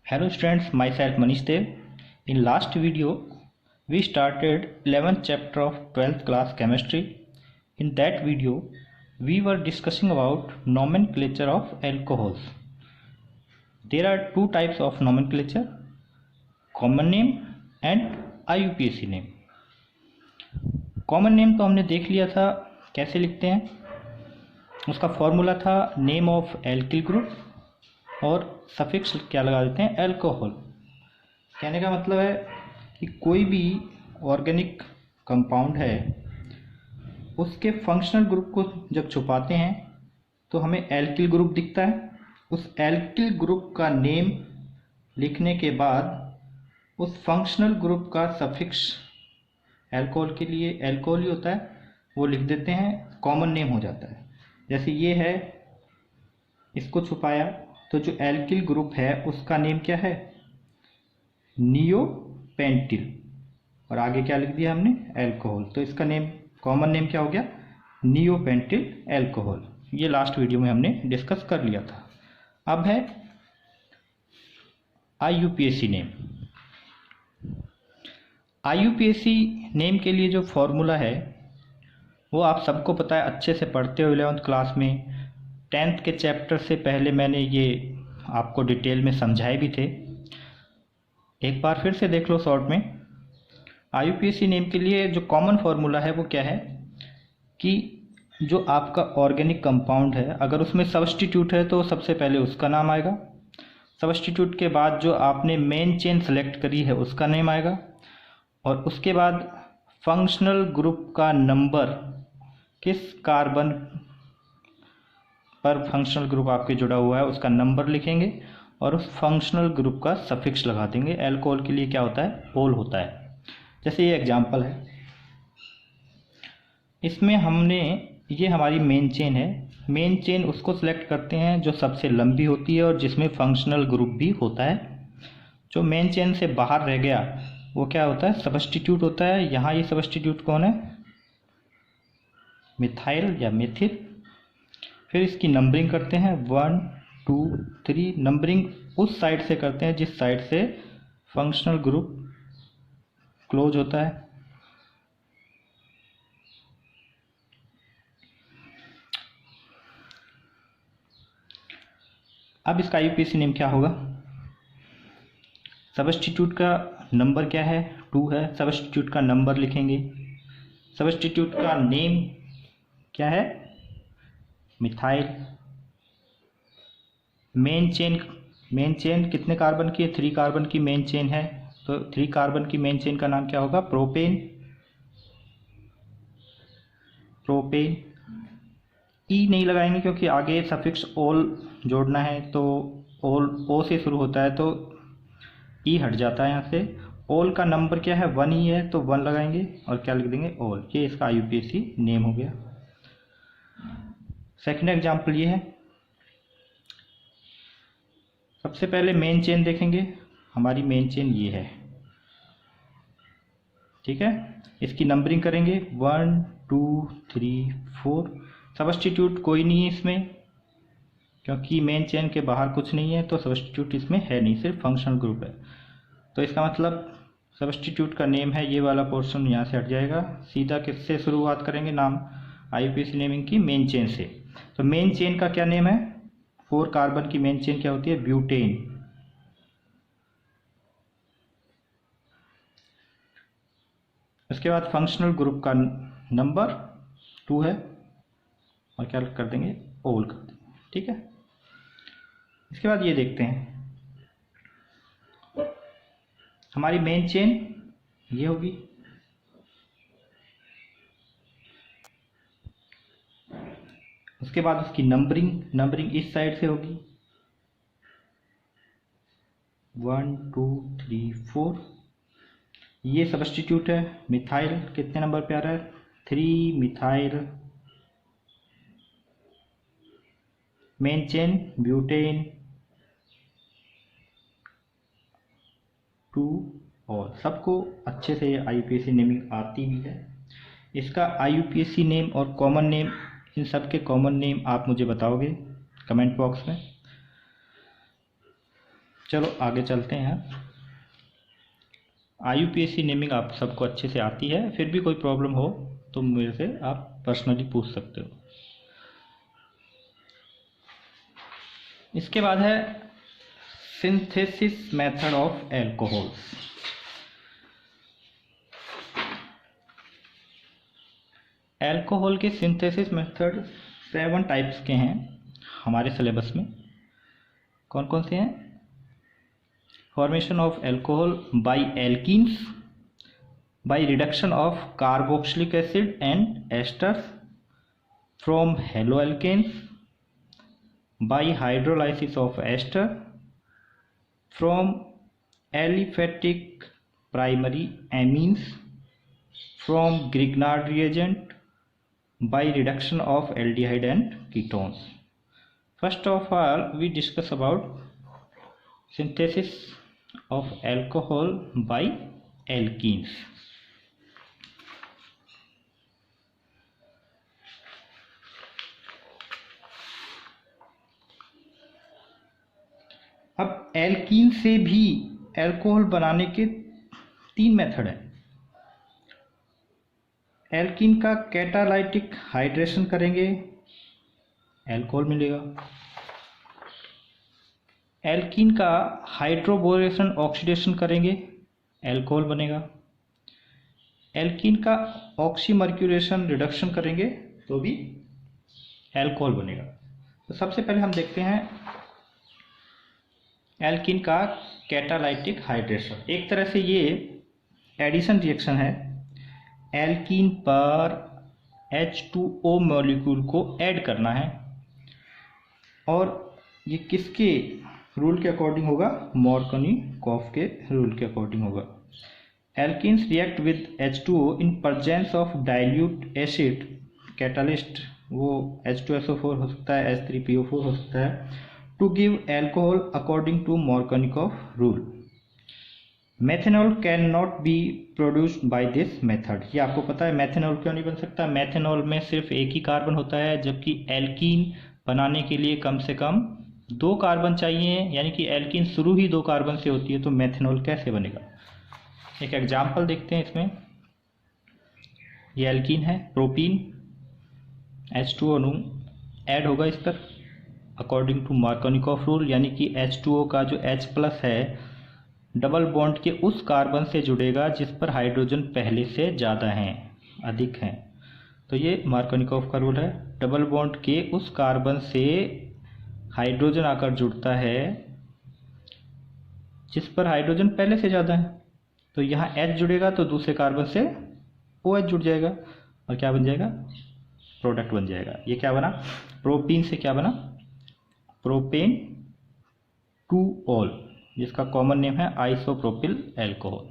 Hello students, myself Manish Dev. In last video, we started 11th chapter of 12th class chemistry. In that video, we were discussing about nomenclature of alcohols. There are two types of nomenclature, common name and IUPAC name. Common name तो हमने देख लिया था कैसे लिखते हैं, उसका formula था नेम ऑफ एल्किल ग्रुप और सफिक्स क्या लगा देते हैं अल्कोहल। कहने का मतलब है कि कोई भी ऑर्गेनिक कंपाउंड है उसके फंक्शनल ग्रुप को जब छुपाते हैं तो हमें एल्किल ग्रुप दिखता है। उस एल्किल ग्रुप का नेम लिखने के बाद उस फंक्शनल ग्रुप का सफिक्स अल्कोहल के लिए अल्कोहल ही होता है, वो लिख देते हैं, कॉमन नेम हो जाता है। जैसे ये है, इसको छुपाया तो जो एल्किल ग्रुप है उसका नेम क्या है, नियोपेंटिल, और आगे क्या लिख दिया हमने, अल्कोहल। तो इसका नेम, कॉमन नेम क्या हो गया, नियोपेंटिल अल्कोहल। ये लास्ट वीडियो में हमने डिस्कस कर लिया था। अब है IUPAC नेम। IUPAC नेम के लिए जो फॉर्मूला है वो आप सबको पता है, अच्छे से पढ़ते हो 11th क्लास में। 10th के चैप्टर से पहले मैंने ये आपको डिटेल में समझाए भी थे, एक बार फिर से देख लो शॉर्ट में। IUPAC नेम के लिए जो कॉमन फार्मूला है वो क्या है कि जो आपका ऑर्गेनिक कंपाउंड है अगर उसमें सब्स्टिट्यूट है तो सबसे पहले उसका नाम आएगा, सब्स्टिट्यूट के बाद जो आपने मेन चेन सेलेक्ट करी है उसका नेम आएगा, और उसके बाद फंक्शनल ग्रुप का नंबर, किस कार्बन पर फंक्शनल ग्रुप आपके जुड़ा हुआ है उसका नंबर लिखेंगे और उस फंक्शनल ग्रुप का सफिक्स लगा देंगे। अल्कोहल के लिए क्या होता है, ओल होता है। जैसे ये एग्जांपल है, इसमें हमने, ये हमारी मेन चेन है, मेन चेन उसको सिलेक्ट करते हैं जो सबसे लंबी होती है और जिसमें फंक्शनल ग्रुप भी होता है। जो मेन चेन से बाहर रह गया वो क्या होता है, सब्स्टिट्यूट होता है। यहाँ ये सब्स्टिट्यूट कौन है, मिथाइल या मिथिल। फिर इसकी नंबरिंग करते हैं 1 2 3, नंबरिंग उस साइड से करते हैं जिस साइड से फंक्शनल ग्रुप क्लोज होता है। अब इसका IUPAC नेम क्या होगा, सब्स्टिट्यूट का नंबर क्या है, 2 है, सब्स्टिट्यूट का नंबर लिखेंगे, सब्स्टिट्यूट का नेम क्या है, मिथाइल। मेन चेन कितने कार्बन की है, 3 कार्बन की मेन चेन है, तो 3 कार्बन की मेन चेन का नाम क्या होगा, प्रोपेन। ई नहीं लगाएंगे क्योंकि आगे सफिक्स ओल जोड़ना है, तो ओल ओ से शुरू होता है तो ई हट जाता है यहाँ से। ओल का नंबर क्या है, 1 ही है, तो 1 लगाएंगे और क्या लिख देंगे, ओल। ये इसका IUPAC नेम हो गया। सेकंड एग्जाम्पल ये है, सबसे पहले मेन चेन देखेंगे, हमारी मेन चेन ये है, ठीक है। इसकी नंबरिंग करेंगे 1 2 3 4। सब्स्टिट्यूट कोई नहीं है इसमें क्योंकि मेन चेन के बाहर कुछ नहीं है, तो सब्स्टिट्यूट इसमें है नहीं, सिर्फ फंक्शनल ग्रुप है। तो इसका मतलब सब्स्टिट्यूट का नेम है, ये वाला पोर्शन यहाँ से हट जाएगा। सीधा किससे शुरुआत करेंगे नाम, IUPAC नेमिंग की मेन चेन से। तो मेन चेन का क्या नेम है, 4 कार्बन की मेन चेन क्या होती है, ब्यूटेन। उसके बाद फंक्शनल ग्रुप का नंबर 2 है और क्या कर देंगे, ओल कर देंगे, ठीक है। इसके बाद ये देखते हैं, हमारी मेन चेन ये होगी, उसके बाद उसकी नंबरिंग इस साइड से होगी 1 2 3 4। ये सब्स्टिट्यूट है, मिथाइल कितने नंबर पे आ रहा है, 3 मिथाइल। मेन चेन ब्यूटेन 2, और सबको अच्छे से IUPAC नेमिंग आती भी है। इसका IUPAC नेम और कॉमन नेम, इन सब के कॉमन नेम आप मुझे बताओगे कमेंट बॉक्स में। चलो आगे चलते हैं। IUPAC नेमिंग आप सबको अच्छे से आती है, फिर भी कोई प्रॉब्लम हो तो मेरे से आप पर्सनली पूछ सकते हो। इसके बाद है synthesis method of alcohols. Alcohol के सिंथेसिस मेथड 7 टाइप्स के हैं हमारे सिलेबस में। कौन कौन से हैं? Formation of alcohol by alkenes, by reduction of carboxylic acid and esters from haloalkanes, by hydrolysis of ester from aliphatic primary amines, from Grignard reagent, by reduction of aldehyde and ketones. First of all, we discuss about synthesis of alcohol by alkenes. अब alkene से भी alcohol बनाने के 3 method हैं। Alkene का catalytic hydration करेंगे, alcohol मिलेगा। Alkene का हाइड्रोबोरेशन ऑक्सीडेशन करेंगे, एल्कोहल बनेगा। एल्कीन का ऑक्सीमर्क्यूरेशन रिडक्शन करेंगे तो भी एल्कोहल बनेगा। तो सबसे पहले हम देखते हैं एल्कीन का कैटालाइटिक हाइड्रेशन। एक तरह से ये एडिशन रिएक्शन है। एल्कीन पर H2O मॉलिक्यूल को ऐड करना है और ये किसके रूल के अकॉर्डिंग होगा? मार्कोनिकॉफ के रूल के अकॉर्डिंग होगा। Alkenes react with H2O in presence of dilute acid catalyst, वो H2SO4 हो सकता है, H3PO4 हो सकता है, to give alcohol according to Markovnikov rule. Methanol can not be produced by this method. ये आपको पता है मेथेनॉल क्यों नहीं बन सकता? मेथेनॉल में सिर्फ एक ही कार्बन होता है, जबकि एल्कीन बनाने के लिए कम से कम 2 कार्बन चाहिए, यानी कि एल्कीन शुरू ही 2 कार्बन से होती है, तो मेथेनॉल कैसे बनेगा? एक एग्जाम्पल देखते हैं इसमें। ये एल्कीन है, प्रोपीन, H2O अणु ऐड होगा इस पर अकॉर्डिंग टू मार्कोनिकॉफ रूल, यानी कि H2O का जो H+ है डबल बॉन्ड के उस कार्बन से जुड़ेगा जिस पर हाइड्रोजन पहले से ज़्यादा हैं, अधिक हैं। तो ये मार्कोनिकॉफ का रूल है। डबल बॉन्ड के उस कार्बन से हाइड्रोजन आकर जुड़ता है जिस पर हाइड्रोजन पहले से ज़्यादा है। तो यहाँ H जुड़ेगा तो दूसरे कार्बन से OH जुड़ जाएगा और क्या बन जाएगा? प्रोडक्ट बन जाएगा। ये क्या बना? प्रोपीन से क्या बना? प्रोपेन 2-ऑल, जिसका कॉमन नेम है आइसोप्रोपिल एल्कोहल।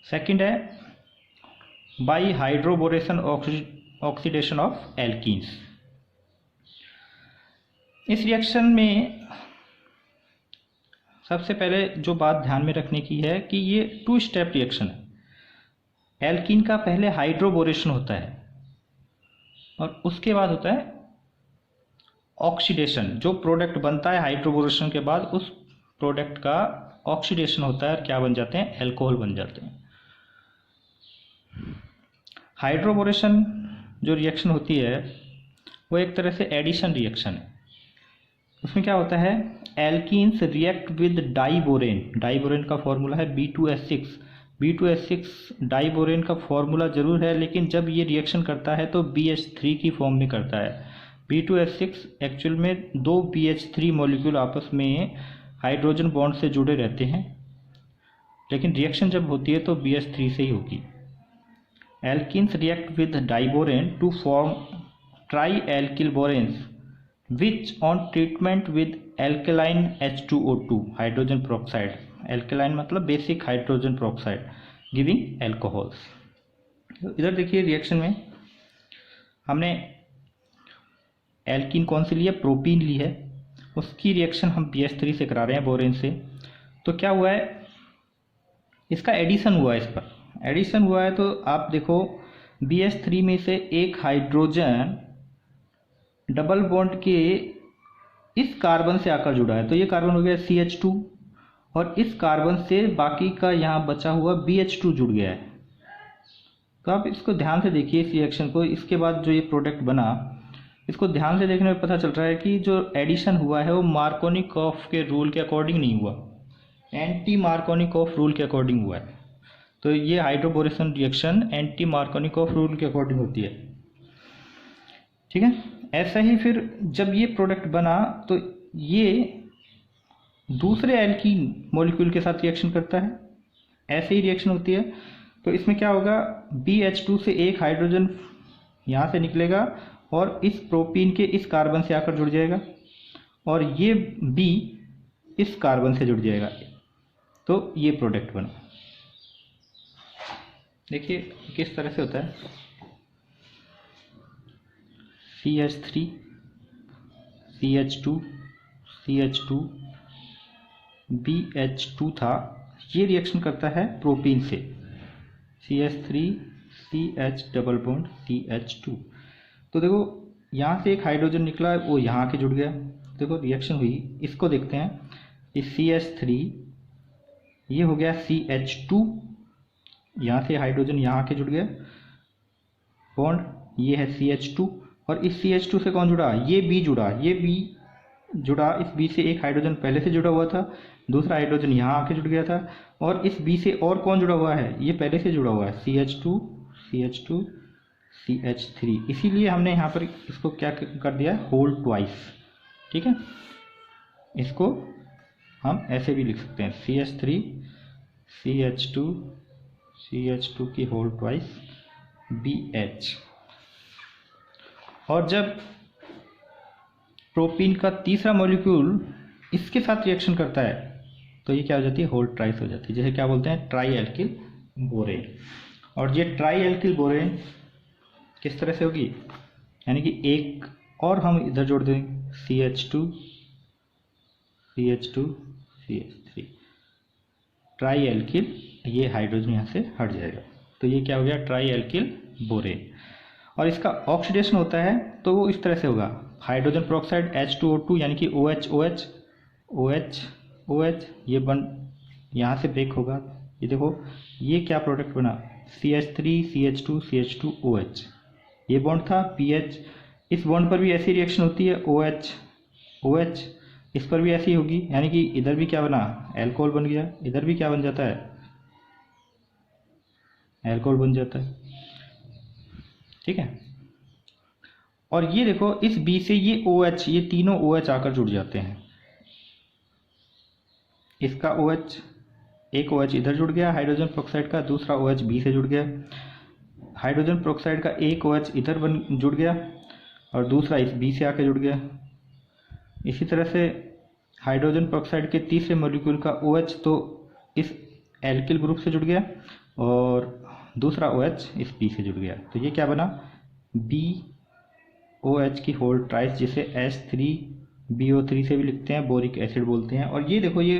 सेकंड है by hydroboration oxidation of alkenes. इस रिएक्शन में सबसे पहले जो बात ध्यान में रखने की है कि ये 2 स्टेप रिएक्शन है। एल्कीन का पहले हाइड्रोबोरेशन होता है और उसके बाद होता है ऑक्सीडेशन। जो प्रोडक्ट बनता है हाइड्रोबोरेशन के बाद, उस प्रोडक्ट का ऑक्सीडेशन होता है और क्या बन जाते हैं? एल्कोहल बन जाते हैं। हाइड्रोबोरेशन जो रिएक्शन होती है वो एक तरह से एडिशन रिएक्शन है। उसमें क्या होता है? Alkenes react with diborane. Diborane का फॉर्मूला है B2S6। B2S6 डाइबोरेन का फॉर्मूला जरूर है, लेकिन जब ये रिएक्शन करता है तो BH3 की फॉर्म में करता है। B2S6 एक्चुअल में 2 BH3 मॉलिक्यूल आपस में हाइड्रोजन बॉन्ड से जुड़े रहते हैं, लेकिन रिएक्शन जब होती है तो BH3 से ही होगी। Alkenes react with diborane to form trialkyl boranes which on treatment with alkaline H2O2 hydrogen peroxide. Alkaline मतलब basic hydrogen peroxide giving alcohols. इधर देखिए रिएक्शन में हमने एल्कीन कौन सी ली है? प्रोपीन ली है। उसकी रिएक्शन हम BH3 से करा रहे हैं, बोरेन से। तो क्या हुआ है? इसका एडिशन हुआ है। इस पर एडिशन हुआ है तो आप देखो BH3 में से एक हाइड्रोजन डबल बॉन्ड के इस कार्बन से आकर जुड़ा है, तो ये कार्बन हो गया CH2 और इस कार्बन से बाकी का यहाँ बचा हुआ BH2 जुड़ गया है। तो आप इसको ध्यान से देखिए इस रिएक्शन को, इसके बाद जो ये प्रोडक्ट बना इसको ध्यान से देखने में पता चल रहा है कि जो एडिशन हुआ है वो मार्कोनिकॉफ के रूल के अकॉर्डिंग नहीं हुआ, एंटी मार्कोनिकॉफ रूल के अकॉर्डिंग हुआ है। तो ये hydroboration reaction anti Markovnikov rule के अकॉर्डिंग होती है, ठीक है। ऐसा ही फिर जब ये प्रोडक्ट बना तो ये दूसरे एल्कीन मॉलिक्यूल के साथ रिएक्शन करता है, ऐसे ही रिएक्शन होती है। तो इसमें क्या होगा, BH2 से एक हाइड्रोजन यहाँ से निकलेगा और इस प्रोपीन के इस कार्बन से आकर जुड़ जाएगा और ये B इस कार्बन से जुड़ जाएगा, तो ये प्रोडक्ट बना। देखिए किस तरह से होता है, CH3 CH2 CH2 BH2 था, ये रिएक्शन करता है प्रोपीन से, CH3 CH double bond CH2। तो देखो यहाँ से एक हाइड्रोजन निकला, वो यहाँ के जुड़ गया, देखो रिएक्शन हुई। इसको देखते हैं, इस CH3 ये हो गया CH2, यहाँ से हाइड्रोजन यहाँ के जुड़ गया बॉन्ड, ये है CH2 और इस CH2 से कौन जुड़ा, ये B जुड़ा, ये B जुड़ा, इस B से एक हाइड्रोजन पहले से जुड़ा हुआ था, दूसरा हाइड्रोजन यहाँ आके जुड़ गया था और इस B से और कौन जुड़ा हुआ है, ये पहले से जुड़ा हुआ है CH2 CH2 CH3। इसीलिए हमने यहाँ पर इसको क्या कर दिया, होल ट्वाइस, ठीक है। इसको हम ऐसे भी लिख सकते हैं, CH3 CH2 CH2 की होल ट्वाइस BH। और जब प्रोपीन का तीसरा मॉलिक्यूल इसके साथ रिएक्शन करता है तो ये क्या हो जाती है, होल ट्राइस हो जाती है, जैसे क्या बोलते हैं, ट्राई एल्किल बोरेन। और ये ट्राई एल्किल बोरेन किस तरह से होगी, यानी कि एक और हम इधर जोड़ देंगे, CH2 CH2 CH3 try alkyl, ये हाइड्रोजन यहाँ से हट जाएगा, तो ये क्या हो गया, ट्राई एल्किल बोरेन। और इसका ऑक्सीडेशन होता है तो वो इस तरह से होगा, हाइड्रोजन पेरोक्साइड H2O2 यानी कि OH OH OH OH, ये बन यहाँ से ब्रेक होगा, ये देखो ये क्या प्रोडक्ट बना, CH3 CH2 CH2 OH, ये बॉन्ड था PH, इस बॉन्ड पर भी ऐसी रिएक्शन होती है OH OH, इस पर भी ऐसी होगी, यानी कि इधर भी क्या बना, एल्कोहल बन गया, इधर भी क्या बन जाता है, एल्कोहल बन जाता है, ठीक है। और ये देखो इस B से ये OH, ये तीनों OH आकर जुड़ जाते हैं, इसका OH, एक OH इधर जुड़ गया हाइड्रोजन पेरोक्साइड का, दूसरा OH B से जुड़ गया, हाइड्रोजन पेरोक्साइड का एक OH इधर जुड़ गया और दूसरा इस B से आकर जुड़ गया। इसी तरह से हाइड्रोजन पेरोक्साइड के तीसरे मॉलिक्यूल का OH तो इस एल्किल ग्रुप से जुड़ गया और दूसरा OH इस B से जुड़ गया, तो ये क्या बना, BOH की होल ट्राइस, जिसे H3BO3 से भी लिखते हैं, बोरिक एसिड बोलते हैं। और ये देखो ये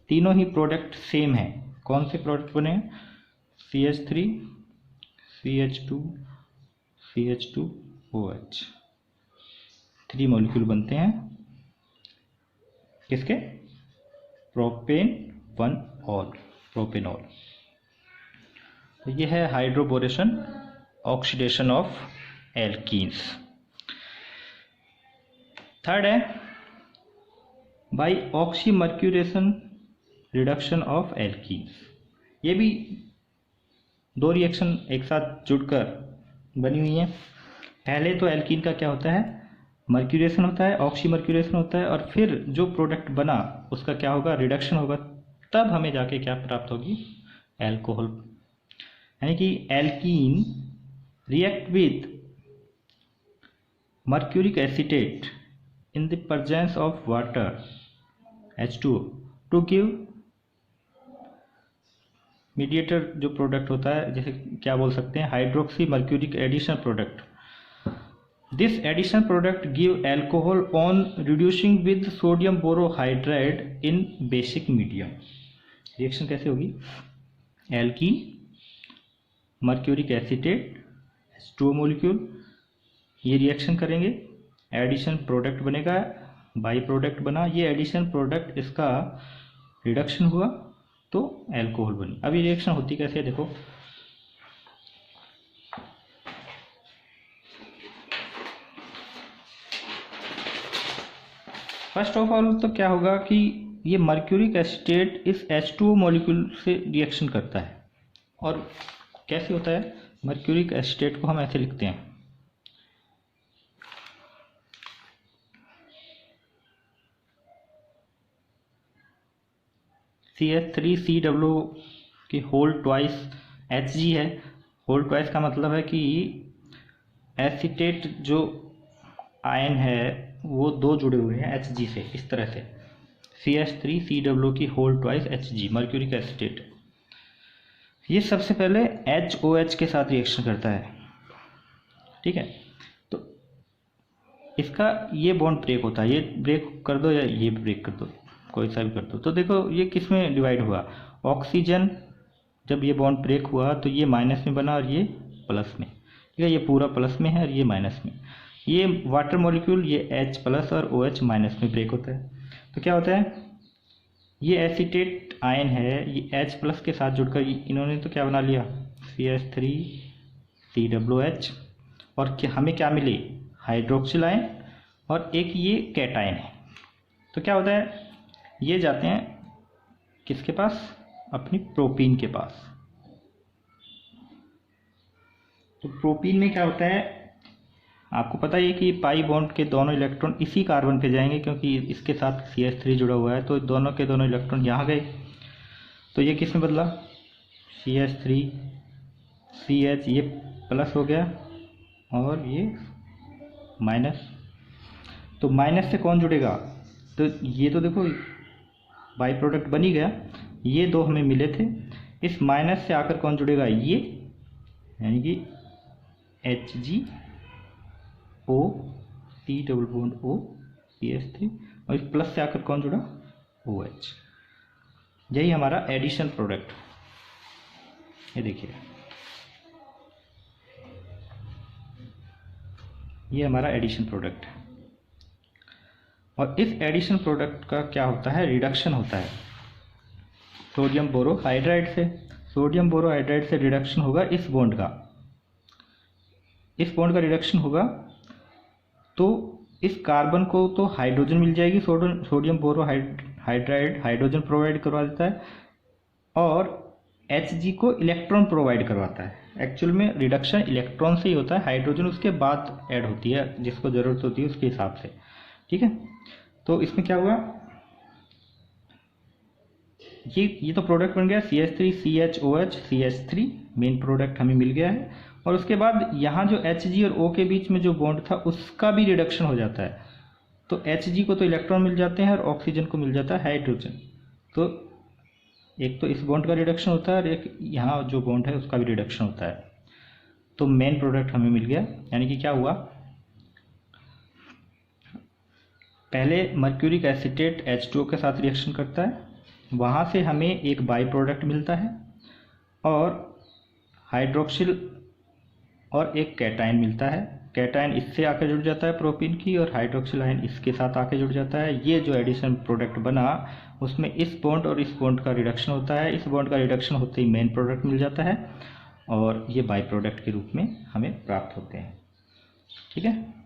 तीनों ही प्रोडक्ट सेम है, कौन से प्रोडक्ट बने, CH3 CH2 CH2OH, 3 मॉलिक्यूल बनते हैं किसके, प्रोपेनॉल। तो ये है hydroboration, oxidation of alkenes. Third है by oxymercuration reduction of alkenes. ये भी दो रिएक्शन एक साथ जुड़कर बनी हुई हैं। पहले तो एल्कीन का क्या होता है, मर्क्यूरेशन होता है, ऑक्सीमर्क्यूरेशन होता है, और फिर जो प्रोडक्ट बना उसका क्या होगा, रिडक्शन होगा, तब हमें जाके क्या प्राप्त होगी, एल्कोहल। यानी कि alkene react with mercuric acetate in the presence of water H2O to give mediator. जो प्रोडक्ट होता है जैसे क्या बोल सकते हैं, hydroxy mercuric addition product. This addition product give alcohol on reducing with sodium borohydride in basic medium. Reaction कैसे होगी, alkene mercuric acetate H2O molecule, ये रिएक्शन करेंगे, एडिशन प्रोडक्ट बनेगा बाई प्रोडक्ट बना, ये एडिशन प्रोडक्ट इसका रिडक्शन हुआ तो एल्कोहल बनी। अब ये रिएक्शन होती कैसे है देखो, फर्स्ट ऑफ ऑल तो क्या होगा कि ये मर्क्यूरिक एसिटेट इस H2O मॉलिक्यूल से रिएक्शन करता है। और कैसे होता है, मर्क्यूरिक एसिटेट को हम ऐसे लिखते हैं, CH3COO की होल ट्वाइस Hg है। होल ट्वाइस का मतलब है कि एसिटेट जो आयन है वो दो जुड़े हुए हैं Hg से, इस तरह से CH3COO की whole twice Hg mercuric acetate. ये सबसे पहले HOH के साथ रिएक्शन करता है, ठीक है। तो इसका ये बॉन्ड ब्रेक होता है, ये ब्रेक कर दो या ये ब्रेक कर दो, कोई सा भी कर दो। तो देखो ये किस में डिवाइड हुआ, ऑक्सीजन जब ये बॉन्ड ब्रेक हुआ तो ये माइनस में बना और ये प्लस में, ठीक है। ये पूरा प्लस में है और ये माइनस में। ये वाटर मॉलिक्यूल ये H प्लस और OH माइनस में ब्रेक होता है। तो क्या होता है, ये एसीटेट आयन है, ये H प्लस के साथ जुड़कर इन्होंने तो क्या बना लिया, CH3COOH, और हमें क्या मिले, हाइड्रोक्सिल आयन, और एक ये कैटायन है। तो क्या होता है, ये जाते हैं किसके पास, अपनी प्रोपीन के पास। तो प्रोपीन में क्या होता है, आपको पता है कि पाई बॉन्ड के दोनों इलेक्ट्रॉन इसी कार्बन पे जाएंगे क्योंकि इसके साथ CH3 जुड़ा हुआ है, तो दोनों के दोनों इलेक्ट्रॉन यहाँ गए। तो ये किस में बदला, CH3 CH, ये प्लस हो गया और ये माइनस। तो माइनस से कौन जुड़ेगा, तो ये तो देखो बाई प्रोडक्ट बन ही गया, ये दो हमें मिले थे, इस माइनस से आकर कौन जुड़ेगा, ये यानी कि HgO C double bond O CH3, और इस प्लस से आकर कौन जुड़ा, OH। यही हमारा एडिशन प्रोडक्ट, ये देखिए ये हमारा एडिशन प्रोडक्ट है। और इस एडिशन प्रोडक्ट का क्या होता है, रिडक्शन होता है सोडियम बोरोहाइड्राइड से। सोडियम बोरोहाइड्राइड से रिडक्शन होगा इस बॉन्ड का, इस बॉन्ड का रिडक्शन होगा तो इस कार्बन को तो हाइड्रोजन मिल जाएगी, सोडियम बोरोहाइड्राइड हाइड्रोजन प्रोवाइड करवा देता है, और Hg को इलेक्ट्रॉन प्रोवाइड करवाता है। एक्चुअल में रिडक्शन इलेक्ट्रॉन से ही होता है, हाइड्रोजन उसके बाद ऐड होती है जिसको ज़रूरत होती है उसके हिसाब से, ठीक है। तो इसमें क्या हुआ, ये तो प्रोडक्ट बन गया CH3CHOH CH3, मेन प्रोडक्ट हमें मिल गया है। और उसके बाद यहाँ जो Hg और O के बीच में जो बॉन्ड था उसका भी रिडक्शन हो जाता है। तो Hg को तो इलेक्ट्रॉन मिल जाते हैं और ऑक्सीजन को मिल जाता है हाइड्रोजन। तो एक तो इस बॉन्ड का रिडक्शन होता है और एक यहाँ जो बॉन्ड है उसका भी रिडक्शन होता है। तो मेन प्रोडक्ट हमें मिल गया, यानी कि क्या हुआ, पहले मर्क्यूरिक एसिटेट H2O के साथ रिएक्शन करता है, वहाँ से हमें एक बाई प्रोडक्ट मिलता है और हाइड्रोक्सिल और एक कैटायन मिलता है। कैटायन इससे आकर जुड़ जाता है प्रोपीन की, और हाइड्रोक्सिल आयन इसके साथ आकर जुड़ जाता है। ये जो एडिशन प्रोडक्ट बना उसमें इस बॉन्ड और इस बॉन्ड का रिडक्शन होता है, इस बॉन्ड का रिडक्शन होते ही मेन प्रोडक्ट मिल जाता है और ये बाई प्रोडक्ट के रूप में हमें प्राप्त होते हैं, ठीक है।